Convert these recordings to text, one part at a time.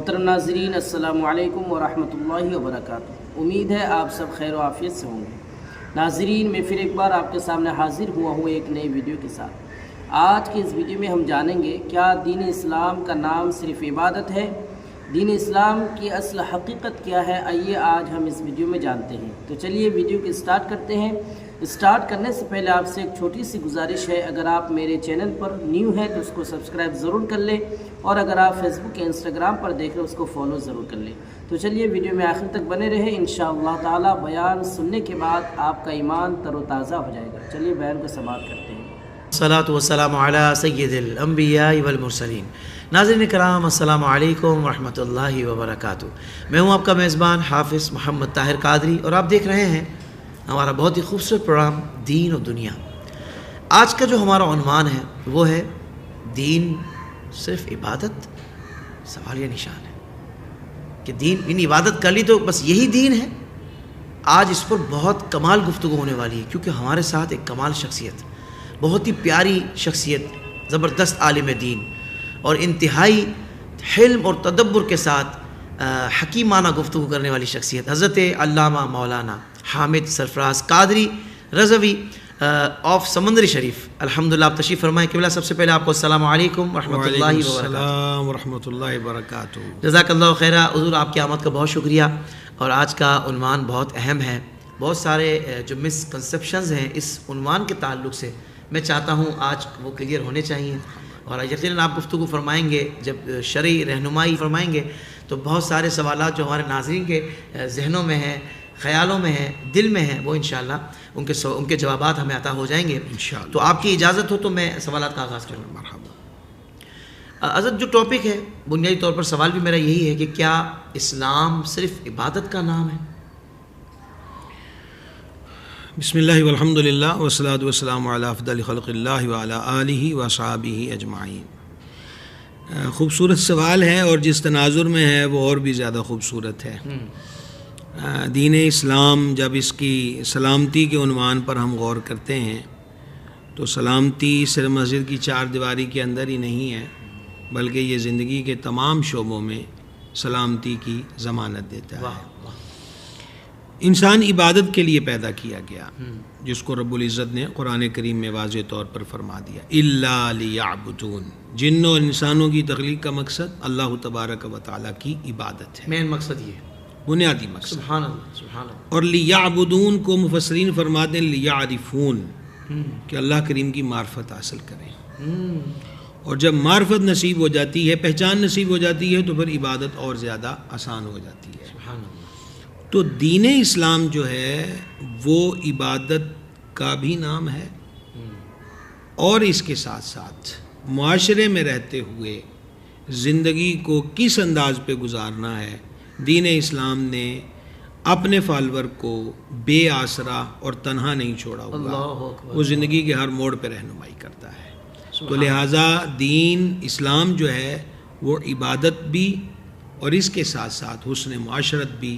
محترم ناظرین السلام علیکم ورحمۃ اللہ وبرکاتہ۔ امید ہے آپ سب خیر و عافیت سے ہوں گے۔ ناظرین، میں پھر ایک بار آپ کے سامنے حاضر ہوا ہوں ایک نئی ویڈیو کے ساتھ۔ آج کی اس ویڈیو میں ہم جانیں گے کیا دین اسلام کا نام صرف عبادت ہے؟ دین اسلام کی اصل حقیقت کیا ہے؟ آئیے آج ہم اس ویڈیو میں جانتے ہیں۔ تو چلیے ویڈیو کو اسٹارٹ کرتے ہیں۔ اسٹارٹ کرنے سے پہلے آپ سے ایک چھوٹی سی گزارش ہے، اگر آپ میرے چینل پر نیو ہیں تو اس کو سبسکرائب ضرور کر لیں، اور اگر آپ فیس بک یا انسٹاگرام پر دیکھ رہے ہیں اس کو فالو ضرور کر لیں۔ تو چلیے ویڈیو میں آخر تک بنے رہے، انشاءاللہ تعالی بیان سننے کے بعد آپ کا ایمان تر و تازہ ہو جائے گا۔ چلیے بیان کو سماعت کرتے ہیں۔ الصلاۃ والسلام علی سید الانبیاء والمرسلین۔ ناظرین کرام، السلام علیکم ورحمۃ اللہ وبرکاتہ۔ میں ہوں آپ کا میزبان حافظ محمد طاہر قادری، اور آپ دیکھ رہے ہیں ہمارا بہت ہی خوبصورت پروگرام دین و دنیا۔ آج کا جو ہمارا عنوان ہے وہ ہے دین صرف عبادت؟ سوال یا نشان ہے کہ دین عبادت کر لی تو بس یہی دین ہے؟ آج اس پر بہت کمال گفتگو ہونے والی ہے، کیونکہ ہمارے ساتھ ایک کمال شخصیت، بہت ہی پیاری شخصیت، زبردست عالم دین اور انتہائی حلم اور تدبر کے ساتھ حکیمانہ گفتگو کرنے والی شخصیت، حضرت علامہ مولانا حامد سرفراز قادری رضوی آف سمندری شریف۔ الحمدللہ، آپ تشریف فرمائیں۔ قبلہ، سب سے پہلے آپ کو السلام علیکم ورحمۃ اللہ وبرکاتہ۔ السلام ورحمۃ اللہ وبرکاتہ۔ جزاک اللہ خیرہ حضور، آپ کی آمد کا بہت شکریہ۔ اور آج کا عنوان بہت اہم ہے، بہت سارے جو مسکنسیپشنز ہیں اس عنوان کے تعلق سے میں چاہتا ہوں آج وہ کلیئر ہونے چاہیے، اور یقیناً آپ گفتگو فرمائیں گے، جب شرعی رہنمائی فرمائیں گے تو بہت سارے سوالات جو ہمارے ناظرین کے ذہنوں میں ہیں، خیالوں میں ہیں، دل میں ہیں، وہ انشاءاللہ ان کے جوابات ہمیں عطا ہو جائیں گے انشاءاللہ۔ تو آپ کی اجازت ہو تو میں سوالات کا آغاز کروں۔ مرحبا۔ حضرت، جو ٹاپک ہے بنیادی طور پر سوال بھی میرا یہی ہے کہ کیا اسلام صرف عبادت کا نام ہے؟ بسم اللہ والحمد للہ والصلاۃ والسلام علی افضل خلق اللہ وعلی آلہ وصحبہ اجمعین۔ خوبصورت سوال ہے، اور جس تناظر میں ہے وہ اور بھی زیادہ خوبصورت ہے۔ دین اسلام، جب اس کی سلامتی کے عنوان پر ہم غور کرتے ہیں تو سلامتی صرف مسجد کی چار دیواری کے اندر ہی نہیں ہے، بلکہ یہ زندگی کے تمام شعبوں میں سلامتی کی ضمانت دیتا ہے۔ انسان عبادت کے لیے پیدا کیا گیا، جس کو رب العزت نے قرآن کریم میں واضح طور پر فرما دیا، الا لیعبدون۔ جن و انسانوں کی تخلیق کا مقصد اللہ تبارک و تعالیٰ کی عبادت ہے، مین مقصد یہ ہے، بنیادی مقصد۔ سبحان اللہ، سبحان اللہ۔ اور لیعبدون کو مفسرین فرماتے ہیں لیعرفون، کہ اللہ کریم کی معرفت حاصل کریں، اور جب معرفت نصیب ہو جاتی ہے، پہچان نصیب ہو جاتی ہے، تو پھر عبادت اور زیادہ آسان ہو جاتی ہے۔ سبحان اللہ۔ تو دین اسلام جو ہے وہ عبادت کا بھی نام ہے، اور اس کے ساتھ ساتھ معاشرے میں رہتے ہوئے زندگی کو کس انداز پہ گزارنا ہے، دین اسلام نے اپنے فالور کو بے آسرا اور تنہا نہیں چھوڑا ہوا، اللہ اکبر۔ وہ زندگی کے ہر موڑ پہ رہنمائی کرتا ہے۔ تو لہٰذا دین اسلام جو ہے وہ عبادت بھی، اور اس کے ساتھ ساتھ حسن معاشرت بھی،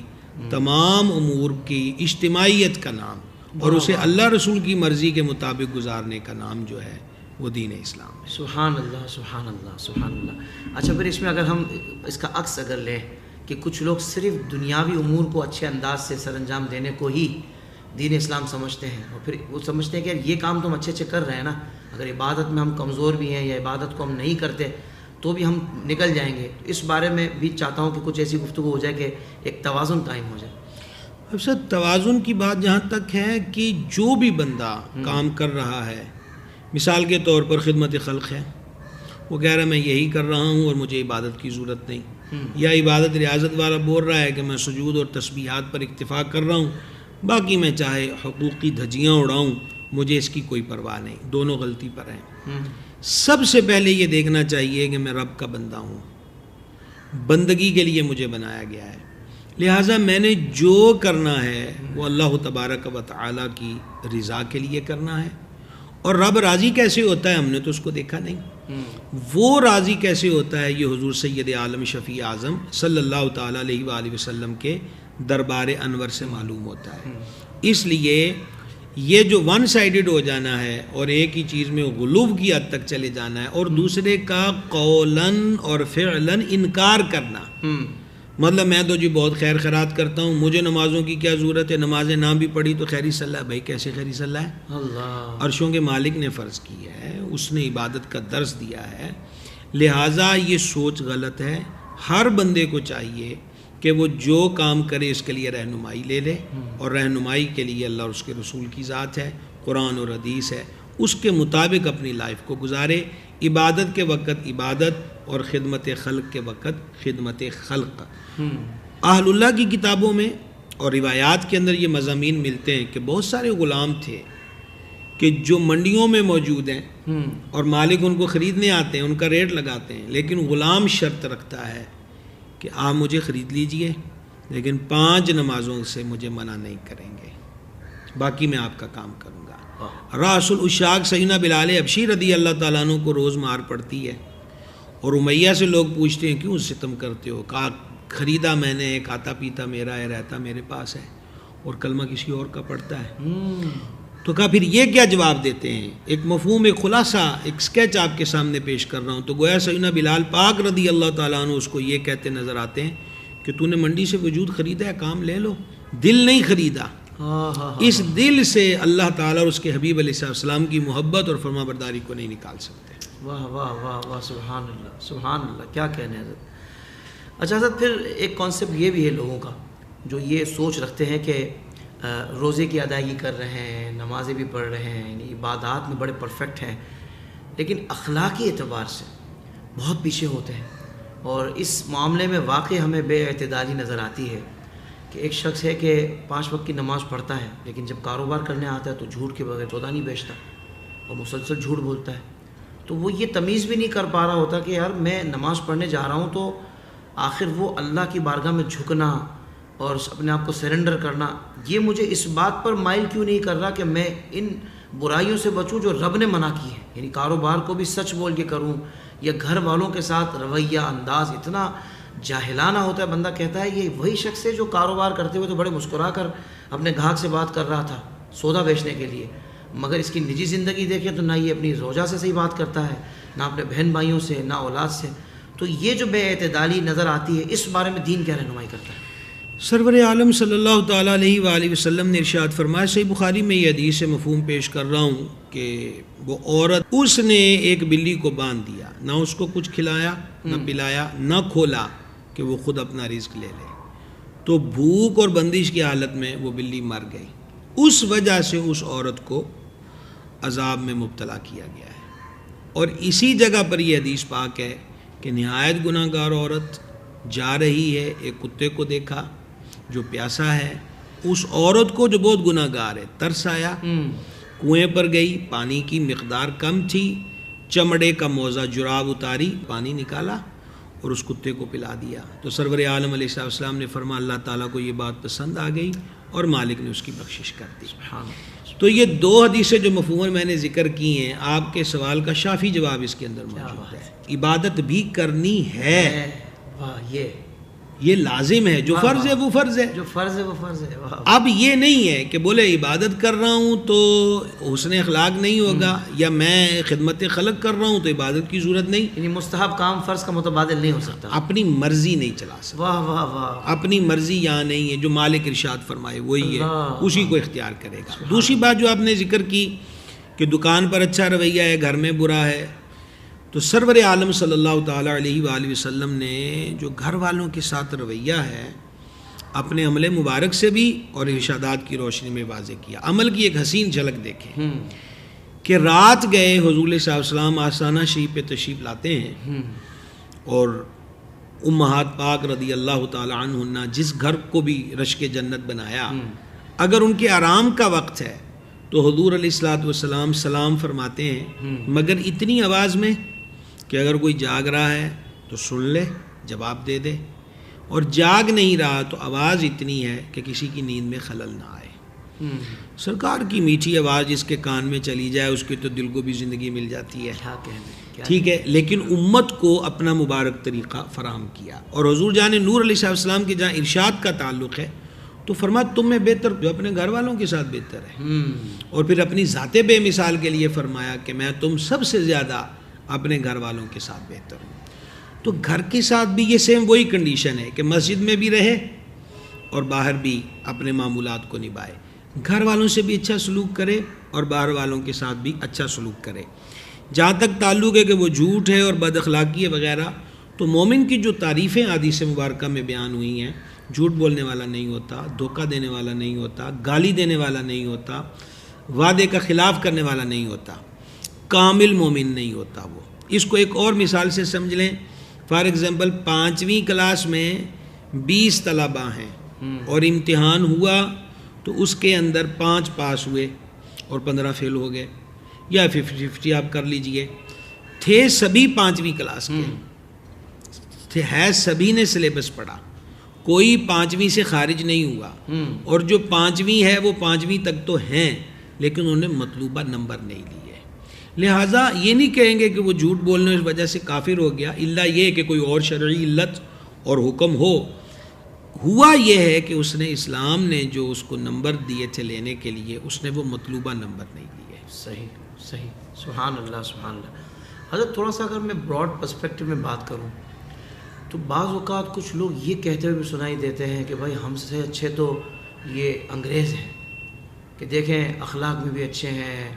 تمام امور کی اجتماعیت کا نام، اور اسے اللہ رسول کی مرضی کے مطابق گزارنے کا نام جو ہے وہ دین اسلام ہے۔ سبحان اللہ، سبحان اللہ، سبحان اللہ۔ اچھا، پھر اس میں اگر ہم اس کا عکس اگر لیں کہ کچھ لوگ صرف دنیاوی امور کو اچھے انداز سے سر انجام دینے کو ہی دین اسلام سمجھتے ہیں، اور پھر وہ سمجھتے ہیں کہ یار یہ کام تو ہم اچھے اچھے کر رہے ہیں نا، اگر عبادت میں ہم کمزور بھی ہیں یا عبادت کو ہم نہیں کرتے تو بھی ہم نکل جائیں گے۔ اس بارے میں بھی چاہتا ہوں کہ کچھ ایسی گفتگو ہو جائے کہ ایک توازن قائم ہو جائے۔ اب سر، توازن کی بات جہاں تک ہے کہ جو بھی بندہ کام کر رہا ہے، مثال کے طور پر خدمت خلق ہے، وہ کہہ رہا ہے میں یہی کر رہا ہوں اور مجھے عبادت کی ضرورت نہیں، یا عبادت ریاضت والا بول رہا ہے کہ میں سجود اور تسبیحات پر اکتفا کر رہا ہوں، باقی میں چاہے حقوقی دھجیاں اڑاؤں، مجھے اس کی کوئی پرواہ نہیں۔ دونوں غلطی پر ہیں۔ سب سے پہلے یہ دیکھنا چاہیے کہ میں رب کا بندہ ہوں، بندگی کے لیے مجھے بنایا گیا ہے، لہٰذا میں نے جو کرنا ہے وہ اللہ تبارک و تعالیٰ کی رضا کے لیے کرنا ہے۔ اور رب راضی کیسے ہوتا ہے ہم نے تو اس کو دیکھا نہیں، وہ راضی کیسے ہوتا ہے یہ حضور سید عالم شفیع اعظم صلی اللہ تعالیٰ علیہ وآلہ وسلم کے دربار انور سے معلوم ہوتا ہے۔ اس لیے یہ جو ون سائیڈڈ ہو جانا ہے اور ایک ہی چیز میں غلو کی حد تک چلے جانا ہے اور دوسرے کا قولاً اور فعلاً انکار کرنا، مطلب میں تو جی بہت خیر خیرات کرتا ہوں، مجھے نمازوں کی کیا ضرورت ہے، نمازیں نہ بھی پڑھی تو خیری صلاح ہے۔ بھائی کیسے خیری صلاح ہے؟ اللہ، عرشوں کے مالک نے فرض کی ہے، اس نے عبادت کا درس دیا ہے، لہٰذا یہ سوچ غلط ہے۔ ہر بندے کو چاہیے کہ وہ جو کام کرے اس کے لیے رہنمائی لے لے، اور رہنمائی کے لیے اللہ اور اس کے رسول کی ذات ہے، قرآن اور حدیث ہے، اس کے مطابق اپنی لائف کو گزارے۔ عبادت کے وقت عبادت اور خدمت خلق کے وقت خدمت خلق۔ اہل اللہ کی کتابوں میں اور روایات کے اندر یہ مضامین ملتے ہیں کہ بہت سارے غلام تھے کہ جو منڈیوں میں موجود ہیں اور مالک ان کو خریدنے آتے ہیں، ان کا ریٹ لگاتے ہیں، لیکن غلام شرط رکھتا ہے کہ آپ مجھے خرید لیجئے لیکن 5 نمازوں سے مجھے منع نہیں کریں گے، باقی میں آپ کا کام کروں گا۔ راس العشاق سیدنا بلال حبشی رضی اللہ تعالیٰ عنہ کو روز مار پڑتی ہے، اور امیہ سے لوگ پوچھتے ہیں کیوں ستم کرتے ہو؟ کہا خریدا میں نے، کھاتا پیتا میرا ہے، رہتا میرے پاس ہے، اور کلمہ کسی اور کا پڑھتا ہے۔ تو کہا پھر یہ کیا جواب دیتے ہیں؟ ایک مفہوم، ایک خلاصہ، ایک سکیچ آپ کے سامنے پیش کر رہا ہوں۔ تو گویا سیدنا بلال پاک رضی اللہ تعالیٰ عنہ اس کو یہ کہتے نظر آتے ہیں کہ تو نے منڈی سے وجود خریدا ہے، کام لے لو، دل نہیں خریدا۔ اس دل سے اللہ تعالیٰ اور اس کے حبیب علیہ السلام کی محبت اور فرما برداری کو نہیں نکال سکتے۔ واہ واہ واہ واہ، سبحان اللہ سبحان اللہ، کیا کہنے حضرت۔ اچھا حضرت، پھر ایک کانسیپٹ یہ بھی ہے لوگوں کا جو یہ سوچ رکھتے ہیں کہ روزے کی ادائیگی کر رہے ہیں، نمازیں بھی پڑھ رہے ہیں، یعنی عبادات میں بڑے پرفیکٹ ہیں، لیکن اخلاقی اعتبار سے بہت پیچھے ہوتے ہیں، اور اس معاملے میں واقعی ہمیں بے اعتدالی نظر آتی ہے کہ ایک شخص ہے کہ 5 وقت کی نماز پڑھتا ہے، لیکن جب کاروبار کرنے آتا ہے تو جھوٹ کے بغیر سودا نہیں بیچتا اور مسلسل جھوٹ بولتا ہے۔ تو وہ یہ تمیز بھی نہیں کر پا رہا ہوتا کہ یار میں نماز پڑھنے جا رہا ہوں تو آخر وہ اللہ کی بارگاہ میں جھکنا اور اپنے آپ کو سرنڈر کرنا، یہ مجھے اس بات پر مائل کیوں نہیں کر رہا کہ میں ان برائیوں سے بچوں جو رب نے منع کی ہے، یعنی کاروبار کو بھی سچ بول کے کروں، یا گھر والوں کے ساتھ رویہ انداز اتنا جاہلانہ ہوتا ہے، بندہ کہتا ہے یہ وہی شخص ہے جو کاروبار کرتے ہوئے تو بڑے مسکرا کر اپنے گاہک سے بات کر رہا تھا سودا بیچنے کے لیے، مگر اس کی نجی زندگی دیکھیں تو نہ یہ اپنی زوجہ سے صحیح بات کرتا ہے، نہ اپنے بہن بھائیوں سے، نہ اولاد سے۔ تو یہ جو بے اعتدالی نظر آتی ہے، اس بارے میں دین کیا رہنمائی کرتا ہے؟ سرور عالم صلی اللہ تعالیٰ علیہ وآلہ وسلم نے ارشاد فرمایا، صحیح بخاری میں یہ حدیث سے مفہوم پیش کر رہا ہوں کہ وہ عورت، اس نے ایک بلی کو باندھ دیا، نہ اس کو کچھ کھلایا، نہ پلایا، نہ کھولا کہ وہ خود اپنا رزق لے لے، تو بھوک اور بندش کی حالت میں وہ بلی مر گئی۔ اس وجہ سے اس عورت کو عذاب میں مبتلا کیا گیا ہے۔ اور اسی جگہ پر یہ حدیث پاک ہے کہ نہایت گناہ گار عورت جا رہی ہے، ایک کتے کو دیکھا جو پیاسا ہے، اس عورت کو جو بہت گناہ گار ہے ترس آیا، کنویں پر گئی، پانی کی مقدار کم تھی، چمڑے کا موزہ جراب اتاری، پانی نکالا اور اس کتے کو پلا دیا۔ تو سرور عالم علیہ السلام نے فرمایا اللہ تعالیٰ کو یہ بات پسند آ گئی اور مالک نے اس کی بخشش کر دی۔ تو یہ 2 حدیثیں جو مفہوم میں نے ذکر کی ہیں، آپ کے سوال کا شافی جواب اس کے اندر موجود ہے۔ عبادت بھی کرنی ہے، یہ لازم ہے، جو فرض ہے وہ فرض ہے، جو فرض ہے وہ فرض ہے۔ اب یہ نہیں ہے کہ بولے عبادت کر رہا ہوں تو حسن اخلاق نہیں ہوگا، یا میں خدمت خلق کر رہا ہوں تو عبادت کی ضرورت نہیں، یعنی مستحب کام فرض کا متبادل نہیں ہو سکتا، اپنی مرضی نہیں چلا سکتا۔ واہ واہ واہ، اپنی مرضی یہاں نہیں ہے، جو مالک ارشاد فرمائے وہی ہے، اسی کو اختیار کرے گا۔ دوسری بات جو آپ نے ذکر کی کہ دکان پر اچھا رویہ ہے، گھر میں برا ہے، تو سرور عالم صلی اللہ تعالیٰ علیہ وآلہ وسلم نے جو گھر والوں کے ساتھ رویہ ہے اپنے عمل مبارک سے بھی اور ارشادات کی روشنی میں واضح کیا۔ عمل کی ایک حسین جھلک دیکھیں کہ رات گئے حضور صلی اللہ علیہ وسلم آستانہ شریف پہ تشریف لاتے ہیں، اور امہات پاک رضی اللہ تعالیٰ عنہن جس گھر کو بھی رشک جنت بنایا، اگر ان کے آرام کا وقت ہے تو حضور علیہ الصلوۃ والسلام سلام فرماتے ہیں، مگر اتنی آواز میں کہ اگر کوئی جاگ رہا ہے تو سن لے، جواب دے دے، اور جاگ نہیں رہا تو آواز اتنی ہے کہ کسی کی نیند میں خلل نہ آئے۔ سرکار کی میٹھی آواز جس کے کان میں چلی جائے اس کے تو دل کو بھی زندگی مل جاتی ہے، ٹھیک ہے، لیکن امت کو اپنا مبارک طریقہ فراہم کیا۔ اور حضور جان نور علیہ السلام کے جہاں ارشاد کا تعلق ہے، تو فرمایا تم میں بہتر جو اپنے گھر والوں کے ساتھ بہتر ہے، اور پھر اپنی ذات بے مثال کے لیے فرمایا کہ میں تم سب سے زیادہ اپنے گھر والوں کے ساتھ بہتر ہوں۔ تو گھر کے ساتھ بھی یہ سیم وہی کنڈیشن ہے کہ مسجد میں بھی رہے اور باہر بھی اپنے معمولات کو نبھائے، گھر والوں سے بھی اچھا سلوک کرے اور باہر والوں کے ساتھ بھی اچھا سلوک کرے۔ جہاں تک تعلق ہے کہ وہ جھوٹ ہے اور بد اخلاقی ہے وغیرہ، تو مومن کی جو تعریفیں حدیث مبارکہ میں بیان ہوئی ہیں، جھوٹ بولنے والا نہیں ہوتا، دھوکہ دینے والا نہیں ہوتا، گالی دینے والا نہیں ہوتا، وعدے کا خلاف کرنے والا نہیں ہوتا، کامل مومن نہیں ہوتا وہ۔ اس کو ایک اور مثال سے سمجھ لیں، فار ایگزامپل 5ویں کلاس میں 20 طلباء ہیں اور امتحان ہوا تو اس کے اندر 5 پاس ہوئے اور 15 فیل ہو گئے، یا 50-50 آپ کر لیجئے۔ تھے سبھی 5ویں کلاس کے، ہے سبھی نے سلیبس پڑھا، کوئی 5ویں سے خارج نہیں ہوا، اور جو 5ویں ہے وہ 5ویں تک تو ہیں لیکن انہوں نے مطلوبہ نمبر نہیں لیے۔ لہٰذا یہ نہیں کہیں گے کہ وہ جھوٹ بولنے کی وجہ سے کافر ہو گیا، الا یہ کہ کوئی اور شرعی علت اور حکم ہوا یہ ہے کہ اس نے اسلام نے جو اس کو نمبر دیے تھے لینے کے لیے، اس نے وہ مطلوبہ نمبر نہیں لیے۔ صحیح صحیح، سبحان اللہ سبحان اللہ۔ حضرت تھوڑا سا اگر میں براڈ پرسپیکٹو میں بات کروں تو بعض اوقات کچھ لوگ یہ کہتے ہوئے بھی سنائی دیتے ہیں کہ بھائی ہم سے اچھے تو یہ انگریز ہیں، کہ دیکھیں اخلاق میں بھی اچھے ہیں،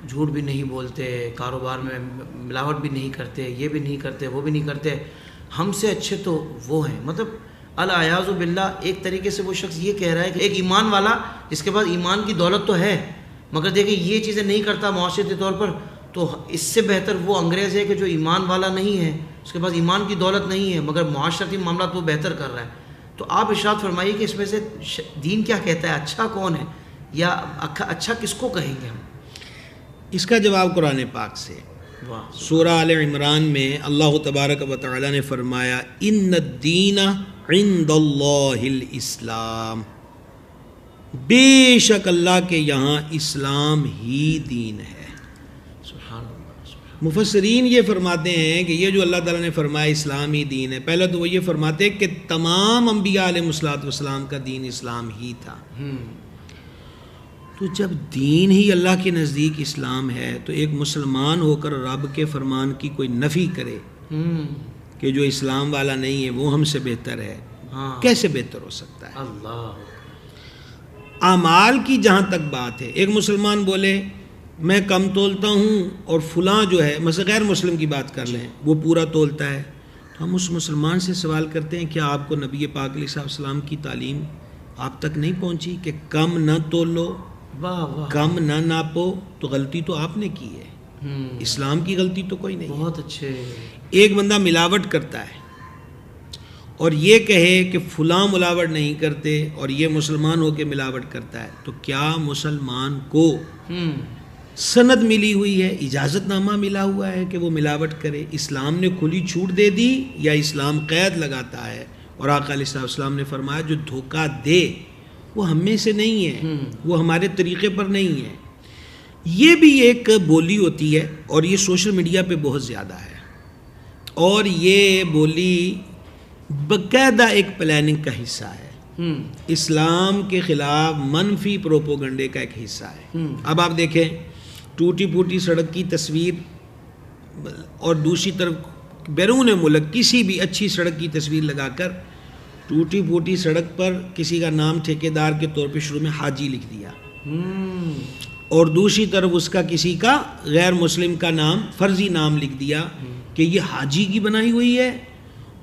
جھوٹ بھی نہیں بولتے، کاروبار میں ملاوٹ بھی نہیں کرتے، یہ بھی نہیں کرتے، وہ بھی نہیں کرتے، ہم سے اچھے تو وہ ہیں۔ مطلب العیاذ باللہ ایک طریقے سے وہ شخص یہ کہہ رہا ہے کہ ایک ایمان والا جس کے پاس ایمان کی دولت تو ہے مگر دیکھیں یہ چیزیں نہیں کرتا معاشرتی طور پر، تو اس سے بہتر وہ انگریز ہے کہ جو ایمان والا نہیں ہے، اس کے پاس ایمان کی دولت نہیں ہے مگر معاشرتی معاملات وہ بہتر کر رہا ہے۔ تو آپ ارشاد فرمائیے کہ اس میں سے دین کیا کہتا ہے، اچھا کون ہے یا اچھا کس کو کہیں گے ہم؟ اس کا جواب قرآن پاک سے، سورہ آل عمران میں اللہ تبارک و تعالی نے فرمایا ان الدین عند اللہ الاسلام، بے شک اللہ کے یہاں اسلام ہی دین ہے۔ سبحان اللہ۔ مفسرین یہ فرماتے ہیں کہ یہ جو اللہ تعالیٰ نے فرمایا اسلام ہی دین ہے، پہلے تو وہ یہ فرماتے ہیں کہ تمام انبیاء علیہ السلام کا دین اسلام ہی تھا۔ تو جب دین ہی اللہ کے نزدیک اسلام ہے تو ایک مسلمان ہو کر رب کے فرمان کی کوئی نفی کرے کہ جو اسلام والا نہیں ہے وہ ہم سے بہتر ہے، کیسے بہتر ہو سکتا ہے؟ اللہ۔ اعمال کی جہاں تک بات ہے، ایک مسلمان بولے میں کم تولتا ہوں اور فلاں جو ہے، مثلا غیر مسلم کی بات کر لیں، وہ پورا تولتا ہے، تو ہم اس مسلمان سے سوال کرتے ہیں کیا آپ کو نبی پاک علیہ السلام کی تعلیم آپ تک نہیں پہنچی کہ کم نہ تولو، کم نہ ناپو؟ تو غلطی تو آپ نے کی ہے، اسلام کی غلطی تو کوئی نہیں۔ بہت اچھے۔ ایک بندہ ملاوٹ کرتا ہے اور یہ کہے کہ فلاں ملاوٹ نہیں کرتے اور یہ مسلمان ہو کے ملاوٹ کرتا ہے، تو کیا مسلمان کو سند ملی ہوئی ہے، اجازت نامہ ملا ہوا ہے کہ وہ ملاوٹ کرے؟ اسلام نے کھلی چھوٹ دے دی یا اسلام قید لگاتا ہے؟ اور آقا علیہ السلام نے فرمایا جو دھوکہ دے وہ ہم میں سے نہیں ہے، وہ ہمارے طریقے پر نہیں ہے۔ یہ بھی ایک بولی ہوتی ہے اور یہ سوشل میڈیا پہ بہت زیادہ ہے، اور یہ بولی باقاعدہ ایک پلاننگ کا حصہ ہے، اسلام کے خلاف منفی پروپوگنڈے کا ایک حصہ ہے۔ اب آپ دیکھیں ٹوٹی پھوٹی سڑک کی تصویر اور دوسری طرف بیرون ملک کسی بھی اچھی سڑک کی تصویر لگا کر ٹوٹی پھوٹی سڑک پر کسی کا نام ٹھیکیدار کے طور پہ شروع میں حاجی لکھ دیا، اور دوسری طرف اس کا کسی کا غیر مسلم کا نام فرضی نام لکھ دیا کہ یہ حاجی کی بنائی ہوئی ہے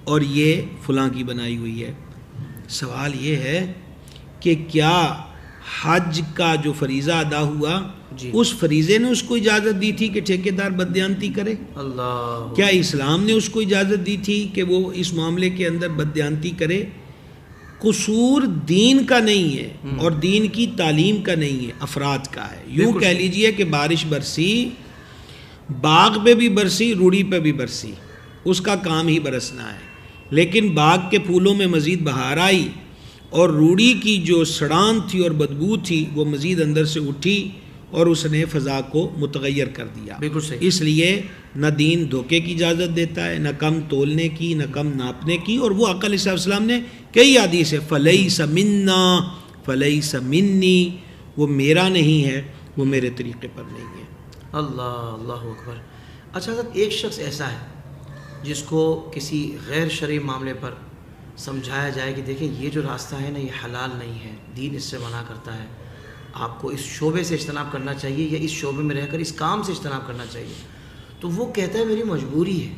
اور یہ فلاں کی بنائی ہوئی ہے۔ سوال یہ ہے کہ کیا حج کا جو فریضہ ادا ہوا اس فریضے نے اس کو اجازت دی تھی کہ ٹھیکیدار بددیانتی کرے؟ اللہ۔ کیا اسلام نے اس کو اجازت دی تھی کہ وہ اس معاملے کے اندر بددیانتی کرے؟ قصور دین کا نہیں ہے اور دین کی تعلیم کا نہیں ہے، افراد کا ہے۔ یوں کہہ لیجئے کہ بارش برسی، باغ پہ بھی برسی، روڑی پہ بھی برسی، اس کا کام ہی برسنا ہے، لیکن باغ کے پھولوں میں مزید بہار آئی اور روڑی کی جو سڑان تھی اور بدبو تھی وہ مزید اندر سے اٹھی اور اس نے فضا کو متغیر کر دیا۔ بالکل صحیح۔ اس لیے نہ دین دھوکے کی اجازت دیتا ہے، نہ کم تولنے کی، نہ کم ناپنے کی، اور وہ آقا علیہ السلام نے کئی حدیث ہے فَلَيْسَ مِنَّا فلیس منی، وہ میرا نہیں ہے، وہ میرے طریقے پر نہیں ہے۔ اللہ اکبر۔ اچھا حضرت، ایک شخص ایسا ہے جس کو کسی غیر شرعی معاملے پر سمجھایا جائے کہ دیکھیں یہ جو راستہ ہے نا یہ حلال نہیں ہے، دین اس سے منع کرتا ہے، آپ کو اس شعبے سے اجتناب کرنا چاہیے یا اس شعبے میں رہ کر اس کام سے اجتناب کرنا چاہیے، تو وہ کہتا ہے میری مجبوری ہے،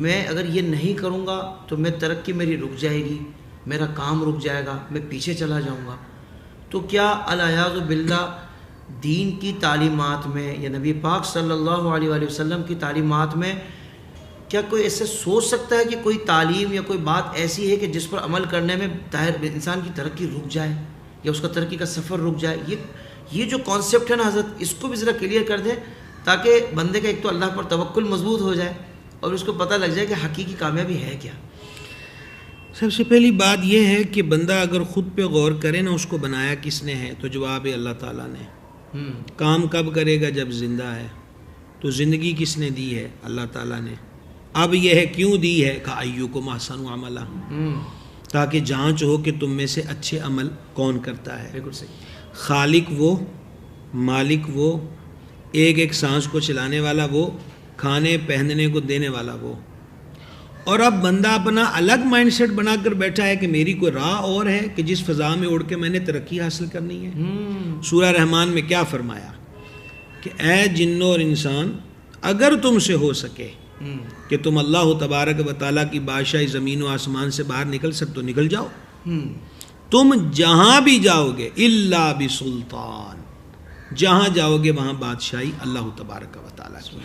میں اگر یہ نہیں کروں گا تو میں ترقی میری رک جائے گی، میرا کام رک جائے گا، میں پیچھے چلا جاؤں گا۔ تو کیا العیاذ باللہ دین کی تعلیمات میں یا نبی پاک صلی اللہ علیہ وآلہ وسلم کی تعلیمات میں کیا کوئی ایسے سوچ سکتا ہے کہ کوئی تعلیم یا کوئی بات ایسی ہے کہ جس پر عمل کرنے میں انسان کی ترقی رک جائے یا اس کا ترقی کا سفر رک جائے؟ یہ جو کانسیپٹ ہے نا حضرت، اس کو بھی ذرا کلیئر کر دیں تاکہ بندے کا ایک تو اللہ پر توکل مضبوط ہو جائے اور اس کو پتہ لگ جائے کہ حقیقی کامیابی ہے کیا۔ سب سے پہلی بات یہ ہے کہ بندہ اگر خود پہ غور کرے نا، اس کو بنایا کس نے ہے، تو جواب ہے اللہ تعالیٰ نے۔ کام کب کرے گا؟ جب زندہ ہے۔ تو زندگی کس نے دی ہے؟ اللہ تعالیٰ نے۔ اب یہ ہے کیوں دی ہے؟ کہ ایکم احسن عملا، تاکہ جانچ ہو کہ تم میں سے اچھے عمل کون کرتا ہے۔ بالکل صحیح۔ خالق وہ، مالک وہ، ایک ایک سانس کو چلانے والا وہ، کھانے پہننے کو دینے والا وہ۔ اور اب بندہ اپنا الگ مائنڈ سیٹ بنا کر بیٹھا ہے کہ میری کوئی راہ اور ہے کہ جس فضا میں اڑ کے میں نے ترقی حاصل کرنی ہے۔ سورہ رحمان میں کیا فرمایا کہ اے جنوں اور انسان، اگر تم سے ہو سکے کہ تم اللہ تبارک و تعالیٰ کی بادشاہی زمین و آسمان سے باہر نکل سکتے تو نکل جاؤ، تم جہاں بھی جاؤ گے الا بسلطان، جہاں جاؤ گے وہاں بادشاہی اللہ تبارک و تعالیٰ کی۔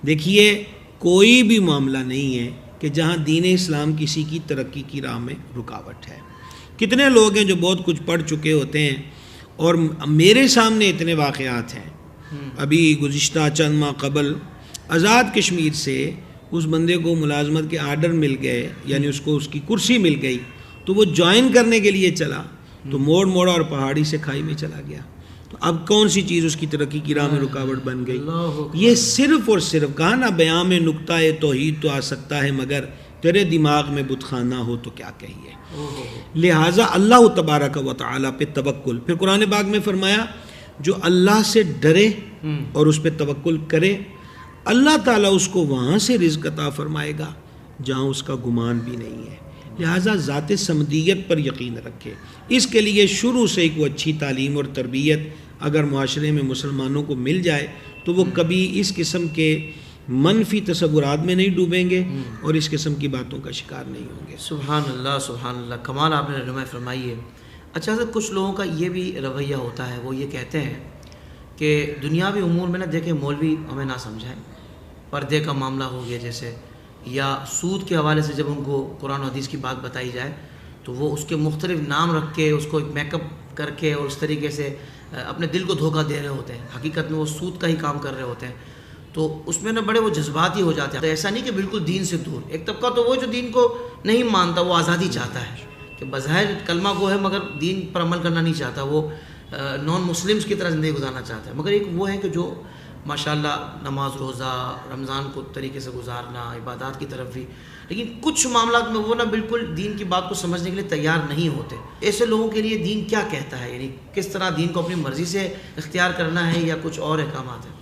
دیکھیے کوئی بھی معاملہ نہیں ہے کہ جہاں دین اسلام کسی کی ترقی کی راہ میں رکاوٹ ہے۔ کتنے لوگ ہیں جو بہت کچھ پڑھ چکے ہوتے ہیں، اور میرے سامنے اتنے واقعات ہیں۔ ابھی گزشتہ چند ماہ قبل آزاد کشمیر سے اس بندے کو ملازمت کے آرڈر مل گئے، یعنی اس کو اس کی کرسی مل گئی، تو وہ جوائن کرنے کے لیے چلا تو موڑ اور پہاڑی سے کھائی میں چلا گیا۔ تو اب کون سی چیز اس کی ترقی کی راہ میں رکاوٹ بن گئی؟ یہ صرف اور صرف کہا نا، بیان میں نقطہ توحید تو آ سکتا ہے مگر تیرے دماغ میں بت خانہ ہو تو کیا کہیے۔ لہٰذا اللہ تبارک و تعالیٰ پہ توکل۔ پھر قرآن پاک میں فرمایا جو اللہ سے ڈرے اور اس پہ توکل کرے، اللہ تعالیٰ اس کو وہاں سے رزق عطا فرمائے گا جہاں اس کا گمان بھی نہیں ہے۔ لہٰذا ذات سمدیت پر یقین رکھے۔ اس کے لیے شروع سے ایک وہ اچھی تعلیم اور تربیت اگر معاشرے میں مسلمانوں کو مل جائے تو وہ کبھی اس قسم کے منفی تصورات میں نہیں ڈوبیں گے اور اس قسم کی باتوں کا شکار نہیں ہوں گے۔ سبحان اللہ، کمال آپ نے رہنمائی فرمائی ہے۔ اچھا سر، کچھ لوگوں کا یہ بھی رویہ ہوتا ہے، وہ یہ کہتے ہیں کہ دنیاوی امور میں نہ دیکھیں مولوی ہمیں نہ سمجھائیں، پردے کا معاملہ ہو گیا جیسے، یا سود کے حوالے سے جب ان کو قرآن و حدیث کی بات بتائی جائے تو وہ اس کے مختلف نام رکھ کے اس کو ایک میک اپ کر کے اور اس طریقے سے اپنے دل کو دھوکہ دے رہے ہوتے ہیں، حقیقت میں وہ سود کا ہی کام کر رہے ہوتے ہیں۔ تو اس میں نہ بڑے وہ جذباتی ہو جاتے ہیں۔ ایسا نہیں کہ بالکل دین سے دور، ایک طبقہ تو وہ جو دین کو نہیں مانتا، وہ آزادی چاہتا ہے کہ بظاہر کلمہ گو ہے مگر دین پر عمل کرنا نہیں چاہتا، وہ نان مسلمس کی طرح زندگی گزارنا چاہتا ہے۔ مگر ایک وہ ہے کہ جو ماشاءاللہ نماز روزہ رمضان کو طریقے سے گزارنا، عبادات کی طرف بھی، لیکن کچھ معاملات میں وہ نہ بالکل دین کی بات کو سمجھنے کے لیے تیار نہیں ہوتے۔ ایسے لوگوں کے لیے دین کیا کہتا ہے؟ یعنی کس طرح دین کو اپنی مرضی سے اختیار کرنا ہے یا کچھ اور احکامات ہیں؟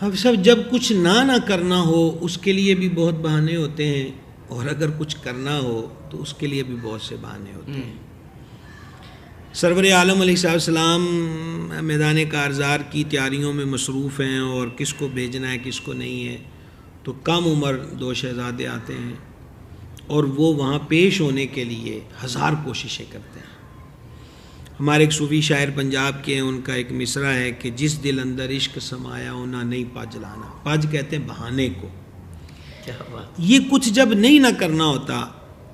اب سب جب کچھ نہ کرنا ہو اس کے لیے بھی بہت بہانے ہوتے ہیں، اور اگر کچھ کرنا ہو تو اس کے لیے بھی بہت سے بہانے ہوتے ہیں۔ سرور عالم علیہ السلام میدان کارزار کی تیاریوں میں مصروف ہیں اور کس کو بھیجنا ہے کس کو نہیں ہے، تو کم عمر 2 شہزادے آتے ہیں اور وہ وہاں پیش ہونے کے لیے 1000 کوششیں کرتے ہیں۔ ہمارے ایک صوفی شاعر پنجاب کے ہیں، ان کا ایک مصرع ہے کہ جس دل اندر عشق سمایا ہونا نہیں پاج لانا۔ پاج کہتے ہیں بہانے کو۔ کیا بات! یہ کچھ جب نہیں نہ کرنا ہوتا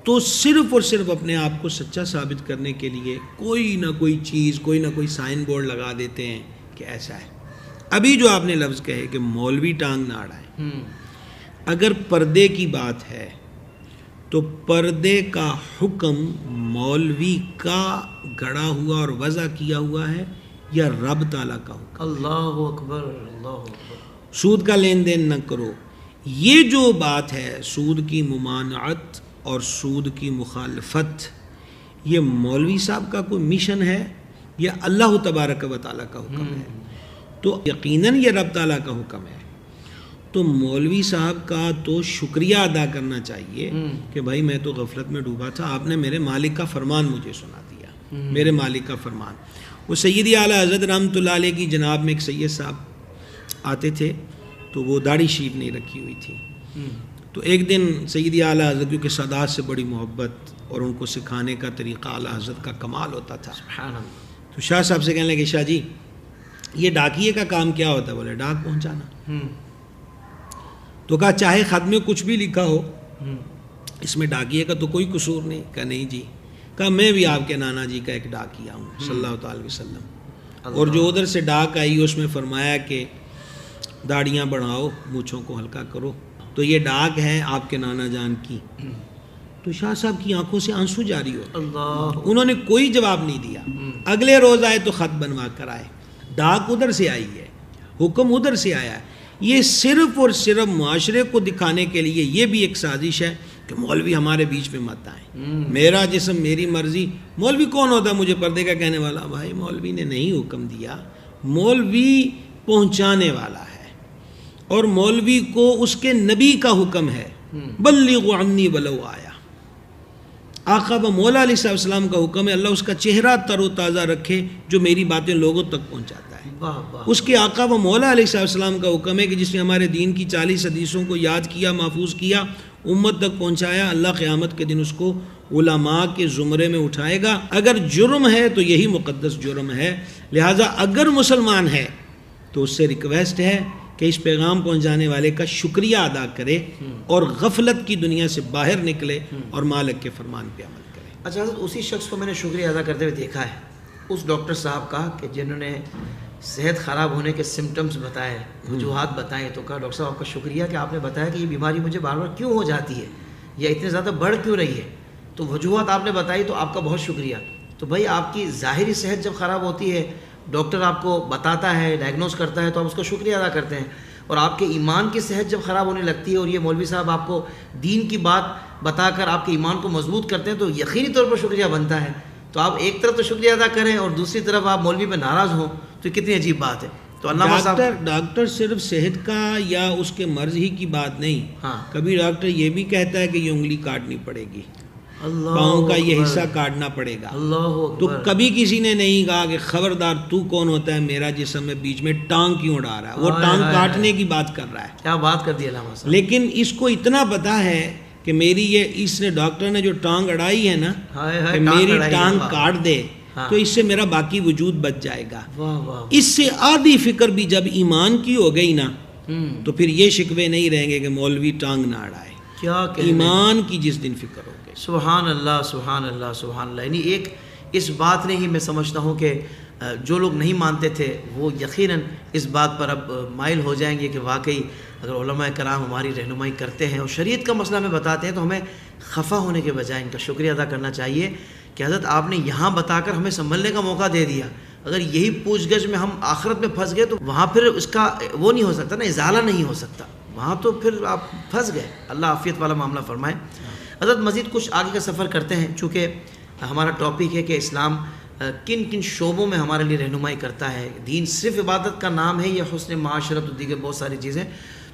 تو صرف اور صرف اپنے آپ کو سچا ثابت کرنے کے لیے کوئی نہ کوئی چیز، کوئی نہ کوئی سائن بورڈ لگا دیتے ہیں کہ ایسا ہے۔ ابھی جو آپ نے لفظ کہے کہ مولوی ٹانگ نہ اڑائیں، اگر پردے کی بات ہے تو پردے کا حکم مولوی کا گڑا ہوا اور وضع کیا ہوا ہے یا رب تعالیٰ کا حکم؟ اللہ اکبر، اللہ اکبر۔ سود کا لین دین نہ کرو، یہ جو بات ہے سود کی ممانعت اور سود کی مخالفت، یہ مولوی صاحب کا کوئی مشن ہے یا اللہ تبارک و تعالیٰ کا حکم ہے؟ تو یقیناً یہ رب تعالیٰ کا حکم ہے. تو مولوی صاحب کا تو شکریہ ادا کرنا چاہیے کہ بھائی میں تو غفلت میں ڈوبا تھا، آپ نے میرے مالک کا فرمان مجھے سنا دیا. میرے مالک کا فرمان. وہ سیدی اعلیٰ حضرت رحمۃ اللہ علیہ کی جناب میں ایک سید صاحب آتے تھے تو وہ داڑھی شریف نہیں رکھی ہوئی تھی. تو ایک دن سیدی اعلیٰ حضرت کیونکہ سادات سے بڑی محبت اور ان کو سکھانے کا طریقہ اعلیٰ حضرت کا کمال ہوتا تھا. سبحان اللہ. تو شاہ صاحب سے کہنے لگے شاہ جی یہ ڈاکیے کا کام کیا ہوتا ہے؟ بولے ڈاک پہنچانا. تو کہا چاہے خط میں کچھ بھی لکھا ہو اس میں ڈاکیے کا تو کوئی قصور نہیں. کہا نہیں جی. کہا میں بھی آپ کے نانا جی کا ایک ڈاکیا ہوں صلی اللہ تعالی وسلم. اور جو ادھر سے ڈاک آئی اس میں فرمایا کہ داڑیاں بڑھاؤ، مونچھوں کو ہلکا کرو. تو یہ ڈاک ہے آپ کے نانا جان کی. تو شاہ صاحب کی آنکھوں سے آنسو جاری ہو. انہوں نے کوئی جواب نہیں دیا. اگلے روز آئے تو خط بنوا کر آئے. ڈاک ادھر سے آئی ہے، حکم ادھر سے آیا ہے. یہ صرف اور صرف معاشرے کو دکھانے کے لیے یہ بھی ایک سازش ہے کہ مولوی ہمارے بیچ میں مت آئیں، میرا جسم میری مرضی. مولوی کون ہوتا ہے مجھے پردے کا کہنے والا؟ بھائی مولوی نے نہیں حکم دیا، مولوی پہنچانے والا ہے اور مولوی کو اس کے نبی کا حکم ہے بلغوا عنی ولو آیا. آقا و مولا علیہ السلام کا حکم ہے اللہ اس کا چہرہ تر و تازہ رکھے جو میری باتیں لوگوں تک پہنچاتا ہے. اس کے آقا و مولا علیہ السلام کا حکم ہے کہ جس نے ہمارے دین کی 40 حدیثوں کو یاد کیا، محفوظ کیا، امت تک پہنچایا، اللہ قیامت کے دن اس کو علماء کے زمرے میں اٹھائے گا. اگر جرم ہے تو یہی مقدس جرم ہے. لہٰذا اگر مسلمان ہے تو اس سے ریکویسٹ ہے کہ اس پیغام پہنچانے والے کا شکریہ ادا کرے اور غفلت کی دنیا سے باہر نکلے اور مالک کے فرمان پہ عمل کرے. اچھا حضرت اسی شخص کو میں نے شکریہ ادا کرتے ہوئے دیکھا ہے، اس ڈاکٹر صاحب کا کہ جنہوں نے صحت خراب ہونے کے سمٹمز بتائے، وجوہات بتائیں، تو کہا ڈاکٹر صاحب آپ کا شکریہ کہ آپ نے بتایا کہ یہ بیماری مجھے بار بار کیوں ہو جاتی ہے یا اتنے زیادہ بڑھ کیوں رہی ہے، تو وجوہات آپ نے بتائی تو آپ کا بہت شکریہ. تو بھائی آپ کی ظاہری صحت جب خراب ہوتی ہے، ڈاکٹر آپ کو بتاتا ہے، ڈائگنوز کرتا ہے، تو آپ اس کا شکریہ ادا کرتے ہیں. اور آپ کے ایمان کی صحت جب خراب ہونے لگتی ہے اور یہ مولوی صاحب آپ کو دین کی بات بتا کر آپ کے ایمان کو مضبوط کرتے ہیں تو یقینی طور پر شکریہ بنتا ہے. تو آپ ایک طرف تو شکریہ ادا کریں اور دوسری طرف آپ مولوی پہ ناراض ہوں تو کتنی عجیب بات ہے. تو ڈاکٹر صرف صحت کا یا اس کے مرض ہی کی بات نہیں. ہاں، کبھی ڈاکٹر یہ بھی کہتا ہے کہ یہ انگلی کاٹنی پڑے گی، پاؤں کا یہ حصہ کاٹنا پڑے گا. تو کبھی کسی نے نہیں کہا کہ خبردار تو کون ہوتا ہے میرا جسم میں بیچ میں ٹانگ کیوں اڑا رہا ہے. وہ ٹانگ کاٹنے کی بات کر رہا ہے. کیا بات کر دی علامہ صاحب. لیکن اس کو اتنا پتا ہے کہ میری یہ اس نے ڈاکٹر نے جو ٹانگ اڑائی ہے نا کہ میری ٹانگ کاٹ دے تو اس سے میرا باقی وجود بچ جائے گا. اس سے آدھی فکر بھی جب ایمان کی ہو گئی نا تو پھر یہ شکوے نہیں رہیں گے کہ مولوی ٹانگ نہ اڑائے. کیا ایمان کی جس دن فکر ہو گئی. سبحان اللہ سبحان اللہ سبحان اللہ. یعنی ایک اس بات نے ہی میں سمجھتا ہوں کہ جو لوگ نہیں مانتے تھے وہ یقیناً اس بات پر اب مائل ہو جائیں گے کہ واقعی اگر علماء کرام ہماری رہنمائی کرتے ہیں اور شریعت کا مسئلہ ہمیں بتاتے ہیں تو ہمیں خفا ہونے کے بجائے ان کا شکریہ ادا کرنا چاہیے کہ حضرت آپ نے یہاں بتا کر ہمیں سنبھلنے کا موقع دے دیا. اگر یہی پوچھ گچھ میں ہم آخرت میں پھنس گئے تو وہاں پھر اس کا وہ نہیں ہو سکتا نا، ازالہ نہیں ہو سکتا. وہاں تو پھر آپ پھنس گئے. اللہ عافیت والا معاملہ فرمائے. حضرت مزید کچھ آگے کا سفر کرتے ہیں چونکہ ہمارا ٹاپک ہے کہ اسلام کن کن شعبوں میں ہمارے لیے رہنمائی کرتا ہے. دین صرف عبادت کا نام ہے یا حسن معاشرت اور دیگر بہت ساری چیزیں.